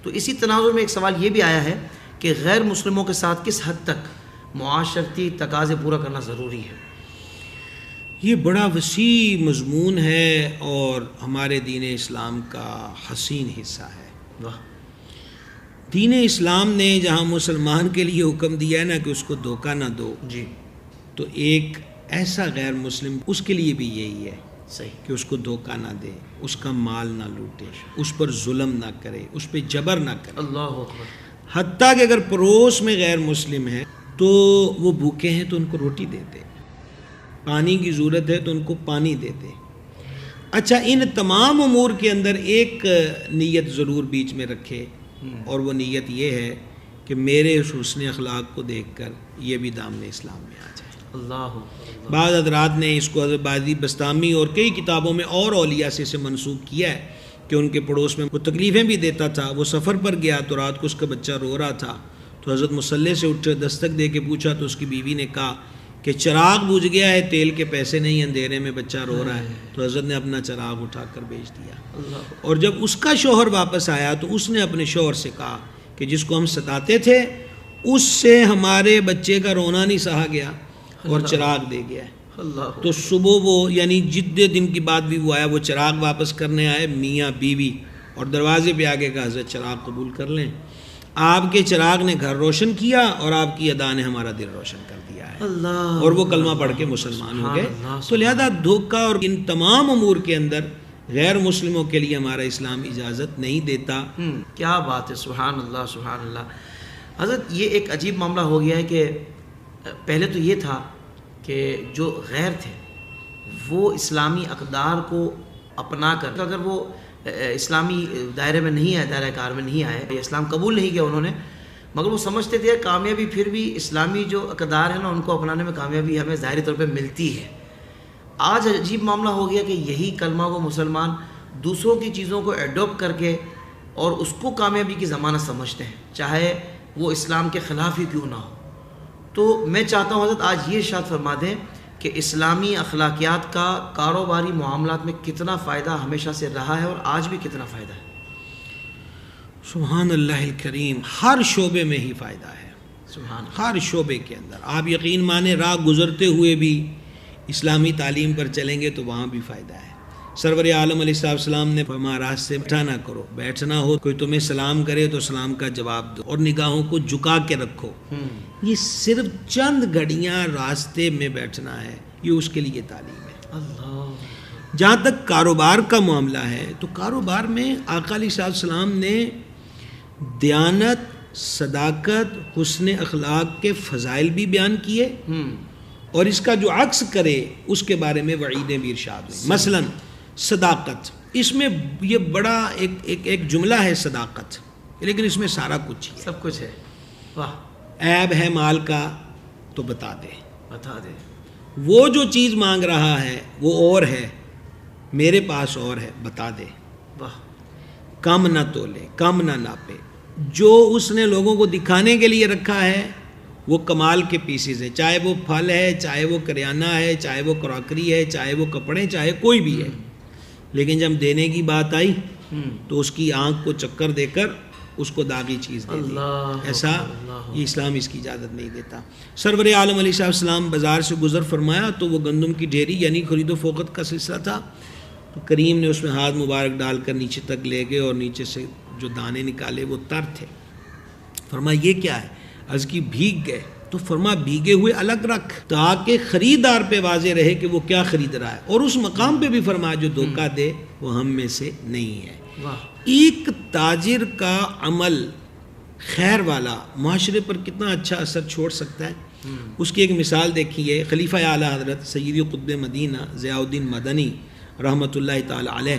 تو اسی تناظر میں ایک سوال یہ بھی آیا ہے کہ غیر مسلموں کے ساتھ کس حد تک معاشرتی تقاضے پورا کرنا ضروری ہے. یہ بڑا وسیع مضمون ہے اور ہمارے دین اسلام کا حسین حصہ ہے. واہ. دین اسلام نے جہاں مسلمان کے لیے حکم دیا ہے نا کہ اس کو دھوکہ نہ دو، جی، تو ایک ایسا غیر مسلم اس کے لیے بھی یہی ہے صحیح کہ اس کو دھوکہ نہ دے، اس کا مال نہ لوٹے، اس پر ظلم نہ کرے، اس پہ جبر نہ کرے. اللہ اکبر. حتیٰ کہ اگر پڑوس میں غیر مسلم ہے تو وہ بھوکے ہیں تو ان کو روٹی دے دے، پانی کی ضرورت ہے تو ان کو پانی دے دے. اچھا، ان تمام امور کے اندر ایک نیت ضرور بیچ میں رکھے اور وہ نیت یہ ہے کہ میرے اس حسن اخلاق کو دیکھ کر یہ بھی دامن اسلام میں آ جائے. اللہ. بعض حضرات نے اس کو حضرت بازی بستامی اور کئی کتابوں میں اور اولیاء سے اسے منسوب کیا ہے کہ ان کے پڑوس میں وہ تکلیفیں بھی دیتا تھا. وہ سفر پر گیا تو رات کو اس کا بچہ رو رہا تھا تو حضرت مصلی سے اٹھ دستک دے کے پوچھا تو اس کی بیوی نے کہا کہ چراغ بجھ گیا ہے، تیل کے پیسے نہیں، اندھیرے میں بچہ رو رہا ہے، تو حضرت نے اپنا چراغ اٹھا کر بیچ دیا۔ اور جب اس کا شوہر واپس آیا تو اس نے اپنے شوہر سے کہا کہ جس کو ہم ستاتے تھے اس سے ہمارے بچے کا رونا نہیں سہا گیا اور چراغ دے گیا ہے۔ تو صبح وہ یعنی جتنے دن کی بعد بھی وہ آیا، وہ چراغ واپس کرنے آئے میاں بیوی، اور دروازے پہ آگے کہا حضرت چراغ قبول کر لیں، آپ کے چراغ نے گھر روشن کیا اور آپ کی ادا نے ہمارا دل روشن کر دیا ہے، اور وہ کلمہ پڑھ کے مسلمان ہو گئے۔ تو لہذا دھوکہ اور ان تمام امور کے اندر غیر مسلموں کے لیے ہمارا اسلام اجازت نہیں دیتا۔ کیا بات ہے، سبحان اللہ سبحان اللہ۔ حضرت یہ ایک عجیب معاملہ ہو گیا ہے کہ پہلے تو یہ تھا کہ جو غیر تھے وہ اسلامی اقدار کو اپنا کر، اگر وہ اسلامی دائرے میں نہیں آئے، دائرہ کار میں نہیں آئے، اسلام قبول نہیں کیا انہوں نے، مگر وہ سمجھتے تھے کامیابی پھر بھی اسلامی جو اقدار ہیں نا ان کو اپنانے میں کامیابی ہمیں ظاہری طور پہ ملتی ہے۔ آج عجیب معاملہ ہو گیا کہ یہی کلمہ وہ مسلمان دوسروں کی چیزوں کو ایڈوپٹ کر کے اور اس کو کامیابی کی ضمانت سمجھتے ہیں، چاہے وہ اسلام کے خلاف ہی کیوں نہ ہو۔ تو میں چاہتا ہوں حضرت آج یہ ارشاد فرما دیں کہ اسلامی اخلاقیات کا کاروباری معاملات میں کتنا فائدہ ہمیشہ سے رہا ہے اور آج بھی کتنا فائدہ ہے۔ سبحان اللہ الکریم، ہر شعبے میں ہی فائدہ ہے، سبحان ہر شعبے کے اندر۔ آپ یقین مانیں راہ گزرتے ہوئے بھی اسلامی تعلیم پر چلیں گے تو وہاں بھی فائدہ ہے۔ سرور عالم علیہ السلام نے فرمایا راست سے اٹھا نہ کرو، بیٹھنا ہو کوئی تمہیں سلام کرے تو سلام کا جواب دو اور نگاہوں کو جھکا کے رکھو۔ یہ صرف چند گھڑیاں راستے میں بیٹھنا ہے، یہ اس کے لیے تعلیم ہے۔ اللہ۔ جہاں تک کاروبار کا معاملہ ہے تو کاروبار میں آقا علیہ السلام نے دیانت، صداقت، حسن اخلاق کے فضائل بھی بیان کیے، اور اس کا جو عکس کرے اس کے بارے میں وعیدیں بھی ارشاد ہوئی۔ مثلا صداقت، اس میں یہ بڑا ایک جملہ ہے صداقت، لیکن اس میں سارا کچھ ہے، سب کچھ ہے۔ واہ، عیب ہے مال کا تو بتا دے، بتا دے۔ وہ جو چیز مانگ رہا ہے وہ اور ہے، میرے پاس اور ہے، بتا دے۔ واہ، کم نہ تولے، کم نہ ناپے، جو اس نے لوگوں کو دکھانے کے لیے رکھا ہے وہ کمال کے پیسز ہے، چاہے وہ پھل ہے، چاہے وہ کریانہ ہے، چاہے وہ کراکری ہے، چاہے وہ کپڑے، چاہے کوئی بھی ہے، لیکن جب دینے کی بات آئی تو اس کی آنکھ کو چکر دے کر اس کو داغی چیز دے دی۔ ایسا یہ اسلام اس کی اجازت نہیں دیتا۔ سرور عالم علیہ السلام بازار سے گزر فرمایا تو وہ گندم کی ڈھیری یعنی خرید و فروخت کا سلسلہ تھا، تو کریم نے اس میں ہاتھ مبارک ڈال کر نیچے تک لے گئے اور نیچے سے جو دانے نکالے وہ تر تھے۔ فرمایا یہ کیا ہے؟ عرض کی بھیگ گئے، تو فرما بھیگے ہوئے الگ رکھ تاکہ خریدار پہ واضح رہے کہ وہ کیا خرید رہا ہے، اور اس مقام پہ بھی فرمایا جو دھوکہ دے وہ ہم میں سے نہیں ہے۔ ایک تاجر کا عمل خیر والا معاشرے پر کتنا اچھا اثر چھوڑ سکتا ہے، اس کی ایک مثال دیکھیے۔ خلیفہ اعلیٰ حضرت سیدی قطب مدینہ ضیاء الدین مدنی رحمۃ اللہ تعالی علیہ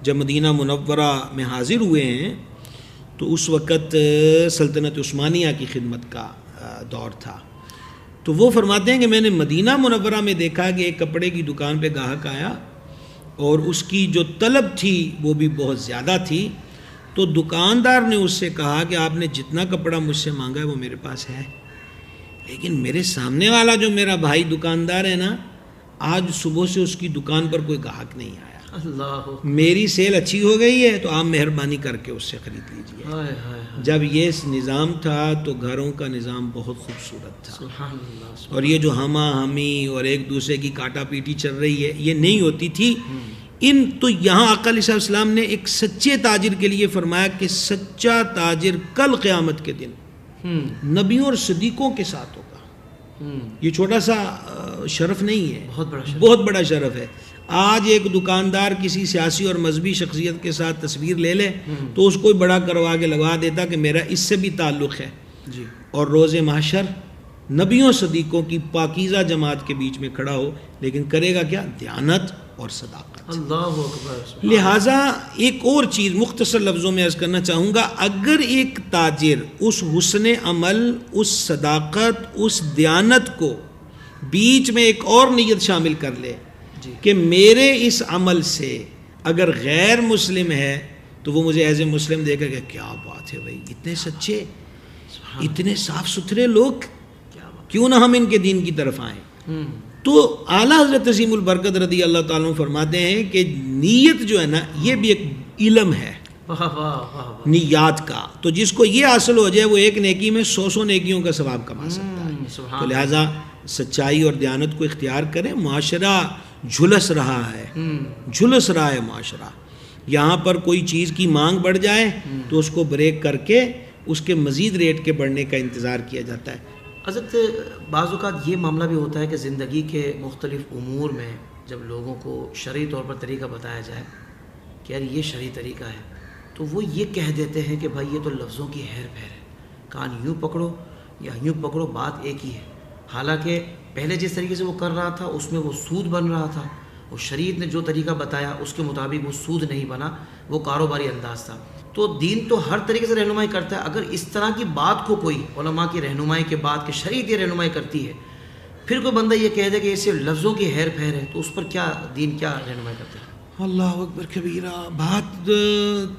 جب مدینہ منورہ میں حاضر ہوئے ہیں تو اس وقت سلطنت عثمانیہ کی خدمت کا دور تھا، تو وہ فرماتے ہیں کہ میں نے مدینہ منورہ میں دیکھا کہ ایک کپڑے کی دکان پہ گاہک آیا اور اس کی جو طلب تھی وہ بھی بہت زیادہ تھی، تو دکاندار نے اس سے کہا کہ آپ نے جتنا کپڑا مجھ سے مانگا ہے وہ میرے پاس ہے، لیکن میرے سامنے والا جو میرا بھائی دکاندار ہے نا، آج صبح سے اس کی دکان پر کوئی گاہک نہیں آیا، اللہ، میری سیل اچھی ہو گئی ہے تو آپ مہربانی کر کے اس سے خرید لیجئے۔ جب یہ نظام تھا تو گھروں کا نظام بہت خوبصورت تھا، سبحان اللہ، اور یہ جو ہما ہمی اور ایک دوسرے کی کاٹا پیٹی چل رہی ہے یہ نہیں ہوتی تھی۔ تو یہاں آقا علیہ السلام نے ایک سچے تاجر کے لیے فرمایا کہ سچا تاجر کل قیامت کے دن نبیوں اور صدیقوں کے ساتھ ہوگا۔ یہ چھوٹا سا شرف نہیں ہے، بہت بڑا شرف ہے۔ آج ایک دکاندار کسی سیاسی اور مذہبی شخصیت کے ساتھ تصویر لے لے تو اس کو بڑا کروا کے لگا دیتا کہ میرا اس سے بھی تعلق ہے، اور روز محشر نبیوں صدیقوں کی پاکیزہ جماعت کے بیچ میں کھڑا ہو، لیکن کرے گا کیا؟ دیانت اور صداقت۔ اللہ اکبر۔ لہٰذا ایک اور چیز مختصر لفظوں میں عرض کرنا چاہوں گا، اگر ایک تاجر اس حسن عمل، اس صداقت، اس دیانت کو بیچ میں ایک اور نیت شامل کر لے کہ میرے اس عمل سے اگر غیر مسلم ہے تو وہ مجھے ایز اے مسلم دیکھا کہ کیا بات ہے بھائی، اتنے سچے، اتنے صاف ستھرے لوگ، کیوں نہ ہم ان کے دین کی طرف آئیں۔ تو اعلیٰ حضرت عظیم البرکت رضی اللہ تعالیٰ عنہ فرماتے ہیں کہ نیت جو ہے نا یہ بھی ایک علم ہے نیات کا، تو جس کو یہ حاصل ہو جائے وہ ایک نیکی میں 100 نیکیوں کا ثواب کما سکتا ہے۔ تو لہٰذا سچائی اور دیانت کو اختیار کریں۔ معاشرہ جھلس رہا ہے معاشرہ، یہاں پر کوئی چیز کی مانگ بڑھ جائے تو اس کو بریک کر کے اس کے مزید ریٹ کے بڑھنے کا انتظار کیا جاتا ہے۔ حضرت بعض اوقات یہ معاملہ بھی ہوتا ہے کہ زندگی کے مختلف امور میں جب لوگوں کو شرعی طور پر طریقہ بتایا جائے کہ یار یہ شرعی طریقہ ہے، تو وہ یہ کہہ دیتے ہیں کہ بھائی یہ تو لفظوں کی ہیر پھیر ہے، کان یوں پکڑو یا یوں پکڑو، بات ایک ہی ہے۔ حالانکہ پہلے جس طریقے سے وہ کر رہا تھا اس میں وہ سود بن رہا تھا، اور شریعت نے جو طریقہ بتایا اس کے مطابق وہ سود نہیں بنا، وہ کاروباری انداز تھا۔ تو دین تو ہر طریقے سے رہنمائی کرتا ہے، اگر اس طرح کی بات کو کوئی علماء کی رہنمائی کے بعد کہ شریعت یہ رہنمائی کرتی ہے، پھر کوئی بندہ یہ کہہ دے کہ یہ صرف لفظوں کی ہیر پھیر ہے، تو اس پر کیا دین کیا رہنمائی کرتا ہے؟ اللہ اکبر کبیرہ۔ بات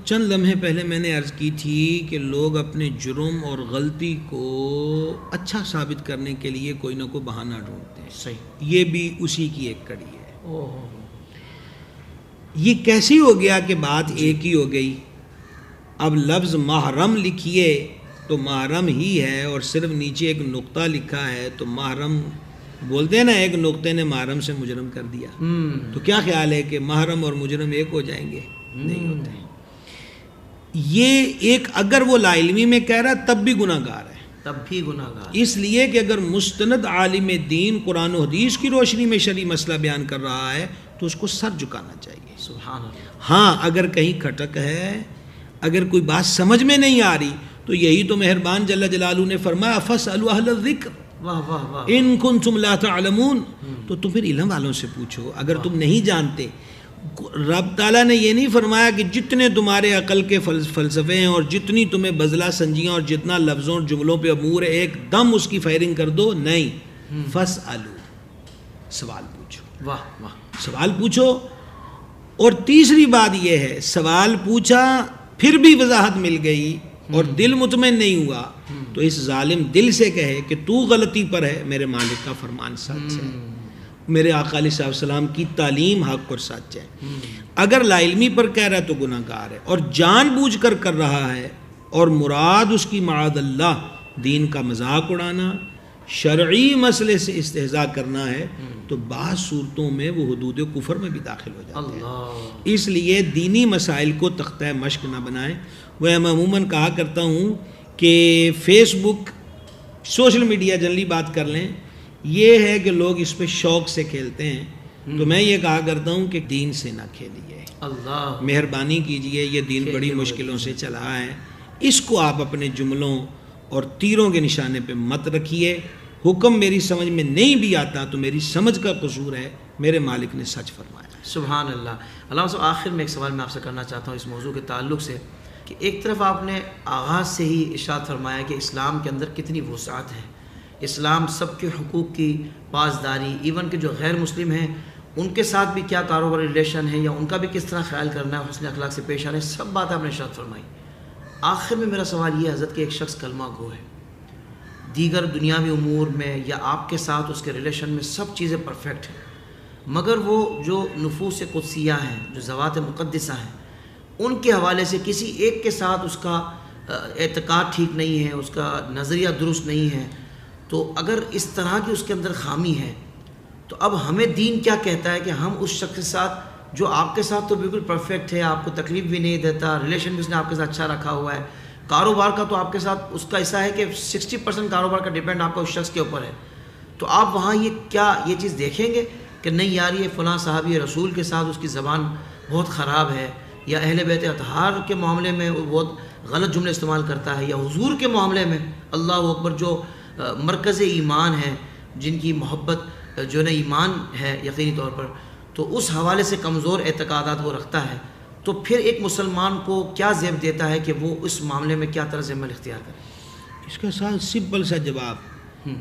چند لمحے پہلے میں نے عرض کی تھی کہ لوگ اپنے جرم اور غلطی کو اچھا ثابت کرنے کے لیے کوئی نہ کوئی بہانہ ڈھونڈتے ہیں۔ صحیح، یہ بھی اسی کی ایک کڑی ہے۔ یہ کیسی ہو گیا کہ بات ایک ہی ہو گئی؟ اب لفظ محرم لکھیے تو محرم ہی ہے، اور صرف نیچے ایک نقطہ لکھا ہے تو محرم بولتے ہیں نا، ایک نقطے نے محرم سے مجرم کر دیا۔ تو کیا خیال ہے کہ محرم اور مجرم ایک ہو جائیں گے؟ نہیں ہوتے۔ یہ ایک اگر وہ لا علمی میں کہہ رہا تب بھی گناہ گار ہے، تب بھی گناہ گار، اس لیے کہ اگر مستند عالم دین قرآن و حدیث کی روشنی میں شرعی مسئلہ بیان کر رہا ہے تو اس کو سر جھکانا چاہیے۔ سبحان اللہ۔ ہاں اگر کہیں کھٹک ہے، اگر کوئی بات سمجھ میں نہیں آ رہی، تو یہی تو مہربان جل جلالہ نے فرمایا فاسألوا اہل الذکر واہ واہ واہ، ان کنتم لا تعلمون، تو تم پھر علم والوں سے پوچھو اگر تم نہیں جانتے۔ رب تعالیٰ نے یہ نہیں فرمایا کہ جتنے تمہارے عقل کے فلسفے ہیں اور جتنی تمہیں بزلہ سنجیاں اور جتنا لفظوں اور جملوں پہ امور ہے ایک دم اس کی فائرنگ کر دو، نہیں، فاسألو، سوال پوچھو، واہ واہ، سوال پوچھو۔ اور تیسری بات یہ ہے، سوال پوچھا پھر بھی وضاحت مل گئی اور دل مطمئن نہیں ہوا، تو اس ظالم دل سے کہے کہ تو غلطی پر ہے، میرے مالک کا فرمان سچ ہے، میرے آقا علیہ الصلوۃ والسلام کی تعلیم حق اور سچ ہے۔ اگر لا علمی پر کہہ رہا ہے تو گناہ گار ہے، اور جان بوجھ کر کر رہا ہے، اور مراد اس کی معاذ اللہ دین کا مذاق اڑانا، شرعی مسئلے سے استہزاء کرنا ہے، تو بعض صورتوں میں وہ حدود کفر میں بھی داخل ہو جاتے ہیں۔ اس لیے دینی مسائل کو تختہ مشق نہ بنائیں۔ وہ میں عموماً کہا کرتا ہوں کہ فیس بک، سوشل میڈیا جنرلی بات کر لیں، یہ ہے کہ لوگ اس پہ شوق سے کھیلتے ہیں، تو میں یہ کہا کرتا ہوں کہ دین سے نہ کھیلیے، اللہ مہربانی کیجئے، یہ دین بڑی مشکلوں سے چلا ہے، اس کو آپ اپنے جملوں اور تیروں کے نشانے پہ مت رکھیے۔ حکم میری سمجھ میں نہیں بھی آتا تو میری سمجھ کا قصور ہے، میرے مالک نے سچ فرمایا۔ سبحان اللہ۔ علامہ صاحب آخر میں ایک سوال میں آپ سے کرنا چاہتا ہوں اس موضوع کے تعلق سے، کہ ایک طرف آپ نے آغاز سے ہی ارشاد فرمایا کہ اسلام کے اندر کتنی وسعت ہے، اسلام سب کے حقوق کی پاسداری، ایون کہ جو غیر مسلم ہیں ان کے ساتھ بھی کیا کاروباری ریلیشن ہے یا ان کا بھی کس طرح خیال کرنا ہے، حسن اخلاق سے پیش آنا ہے، سب بات آپ نے ارشاد فرمائی۔ آخر میں میرا سوال یہ ہے حضرت کہ ایک شخص کلمہ گو ہے، دیگر دنیاوی امور میں یا آپ کے ساتھ اس کے ریلیشن میں سب چیزیں پرفیکٹ ہیں، مگر وہ جو نفوس قدسیہ ہیں، جو ذوات مقدسہ ہیں، ان کے حوالے سے کسی ایک کے ساتھ اس کا اعتقاد ٹھیک نہیں ہے، اس کا نظریہ درست نہیں ہے، تو اگر اس طرح کی اس کے اندر خامی ہے تو اب ہمیں دین کیا کہتا ہے کہ ہم اس شخص کے ساتھ جو آپ کے ساتھ تو بالکل پرفیکٹ ہے، آپ کو تکلیف بھی نہیں دیتا، ریلیشن بھی اس نے آپ کے ساتھ اچھا رکھا ہوا ہے، کاروبار کا تو آپ کے ساتھ اس کا ایسا ہے کہ 60% کاروبار کا ڈیپینڈ آپ کا اس شخص کے اوپر ہے، تو آپ وہاں یہ چیز دیکھیں گے کہ نہیں یار یہ فلاں صحابی رسول کے ساتھ اس کی زبان بہت خراب ہے، یا اہل بیت اطہار کے معاملے میں وہ بہت غلط جملے استعمال کرتا ہے، یا حضور کے معاملے میں اللہ اکبر جو مرکز ایمان ہے، جن کی محبت جو ہے ایمان ہے یقینی طور پر، تو اس حوالے سے کمزور اعتقادات وہ رکھتا ہے، تو پھر ایک مسلمان کو کیا زیب دیتا ہے کہ وہ اس معاملے میں کیا طرز عمل اختیار کرے؟ اس کا ساتھ سمپل سا جواب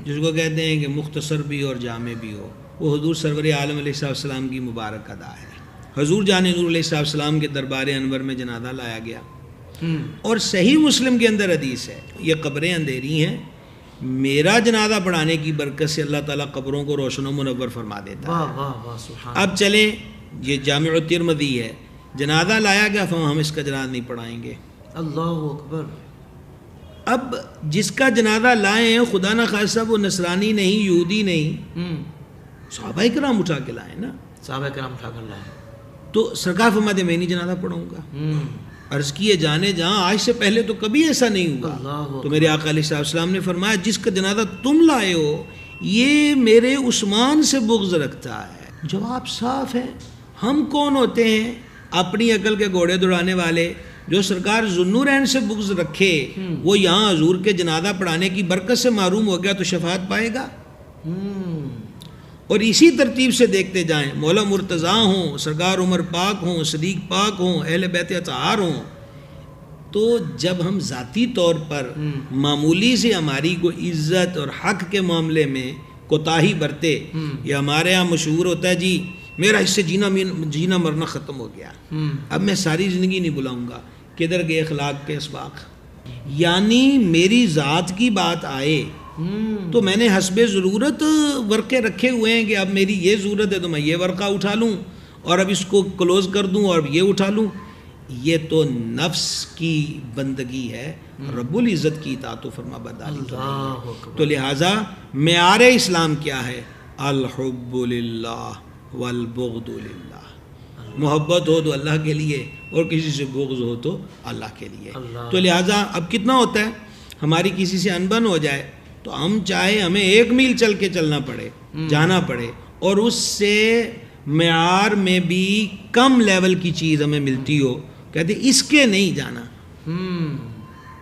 جس کو کہتے ہیں کہ مختصر بھی اور جامع بھی ہو، وہ حضور سرور عالم علیہ السلام کی مبارک ادا ہے۔ حضور جان نور علیہ السلام کے دربار انور میں جنازہ لایا گیا، اور صحیح مسلم کے اندر حدیث ہے، یہ قبریں اندھیری ہیں، میرا جنازہ پڑھانے کی برکت سے اللہ تعالیٰ قبروں کو روشن و منور فرما دیتا ہے. واہ واہ واہ سبحان. اب چلیں، یہ جامع الترمذی ہے، جنازہ لایا گیا، ہم اس کا جنازہ نہیں پڑھائیں گے. اللہ اکبر. اب جس کا جنازہ لائے ہیں خدا نہ خاصہ وہ نصرانی نہیں، یہودی نہیں، صحابہ کرام اٹھا کے لائے نا. صحابہ کرام اٹھا کر لائے. تو سرکار فرماتے میں نہیں جنازہ پڑھوں گا. عرض کیے جانے جہاں آج سے پہلے تو کبھی ایسا نہیں ہوا. تو میرے آقا علیہ السلام نے فرمایا جس کا جنازہ تم لائے ہو یہ میرے عثمان سے بغض رکھتا ہے. جواب صاف ہے. ہم کون ہوتے ہیں اپنی عقل کے گھوڑے دوڑانے والے؟ جو سرکار ذوالنورین سے بغض رکھے وہ یہاں حضور کے جنازہ پڑھانے کی برکت سے محروم ہو گیا تو شفاعت پائے گا. اور اسی ترتیب سے دیکھتے جائیں، مولا مرتضیٰ ہوں، سرکار عمر پاک ہوں، صدیق پاک ہوں، اہل بیت اطہار ہوں، تو جب ہم ذاتی طور پر معمولی سے ہماری کوئی عزت اور حق کے معاملے میں کوتاہی برتے، یا ہمارے ہاں مشہور ہوتا ہے جی میرا اس سے جینا مرنا ختم ہو گیا، اب میں ساری زندگی نہیں بلاؤں گا، کدھر گئے اخلاق کے اسباق؟ یعنی میری ذات کی بات آئے تو میں نے حسب ضرورت ورقے رکھے ہوئے ہیں کہ اب میری یہ ضرورت ہے تو میں یہ ورقہ اٹھا لوں اور اب اس کو کلوز کر دوں اور یہ اٹھا لوں. یہ تو نفس کی بندگی ہے، رب العزت کی اطاعت و فرما برداری. تو لہٰذا معیار اسلام کیا ہے؟ الحب للہ والبغض للہ. محبت ہو تو اللہ کے لیے اور کسی سے بغض ہو تو اللہ کے لیے. تو لہٰذا اب کتنا ہوتا ہے ہماری کسی سے انبن ہو جائے تو ہم چاہے ہمیں 1 میل چل کے چلنا پڑے، جانا پڑے، اور اس سے معیار میں بھی کم لیول کی چیز ہمیں ملتی ہو، کہتے اس کے نہیں جانا.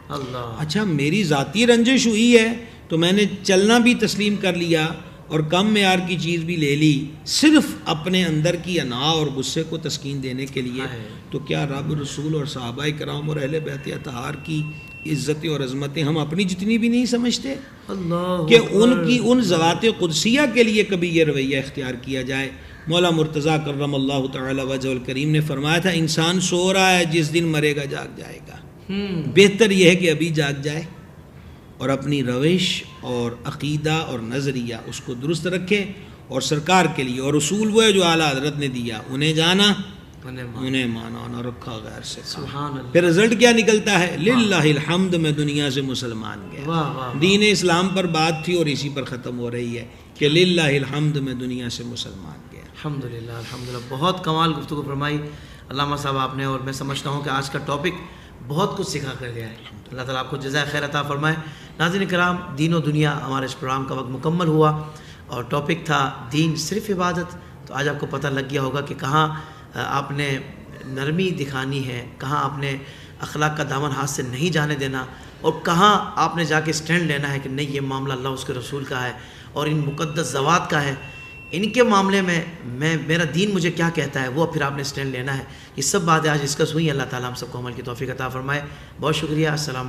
اللہ. اچھا میری ذاتی رنجش ہوئی ہے تو میں نے چلنا بھی تسلیم کر لیا اور کم معیار کی چیز بھی لے لی صرف اپنے اندر کی انا اور غصے کو تسکین دینے کے لیے. تو کیا رب، رسول اور صحابہ کرام اور اہل بیت اطہار کی عزتیں اور عظمتیں ہم اپنی جتنی بھی نہیں سمجھتے اللہ کہ ان ذوات قدسیہ کے لیے کبھی یہ رویہ اختیار کیا جائے؟ مولا مرتضیٰ کرم اللہ تعالی وجہ الکریم نے فرمایا تھا انسان سو رہا ہے، جس دن مرے گا جاگ جائے گا. بہتر یہ ہے کہ ابھی جاگ جائے اور اپنی روش اور عقیدہ اور نظریہ اس کو درست رکھے، اور سرکار کے لیے اور اصول وہ ہے جو اعلیٰ حضرت نے دیا، انہیں جانا انہیں مانا نہ رکھا غیر سے. سبحان اللہ. پھر رزلٹ کیا نکلتا ہے؟ للہ الحمد میں دنیا سے مسلمان گیا. دین اسلام پر بات تھی اور اسی پر ختم ہو رہی ہے کہ للہ الحمد میں دنیا سے مسلمان گیا. الحمدللہ الحمدللہ. بہت کمال گفتگو فرمائی علامہ صاحب آپ نے، اور میں سمجھتا ہوں کہ آج کا ٹاپک بہت کچھ سکھا کر گیا ہے. اللہ تعالیٰ آپ کو جزائے خیر عطا فرمائے. ناظرین کرام، دین و دنیا ہمارے اس پروگرام کا وقت مکمل ہوا اور ٹاپک تھا دین صرف عبادت. تو آج آپ کو پتہ لگ گیا ہوگا کہ کہاں آپ نے نرمی دکھانی ہے، کہاں آپ نے اخلاق کا دامن ہاتھ سے نہیں جانے دینا، اور کہاں آپ نے جا کے اسٹینڈ لینا ہے کہ نہیں یہ معاملہ اللہ اس کے رسول کا ہے اور ان مقدس ذوات کا ہے، ان کے معاملے میں میرا دین مجھے کیا کہتا ہے وہ پھر آپ نے اسٹینڈ لینا ہے. یہ سب باتیں آج ڈسکس ہوئی. اللہ تعالیٰ ہم سب کو عمل کی توفیق عطا فرمائے. بہت شکریہ. السلام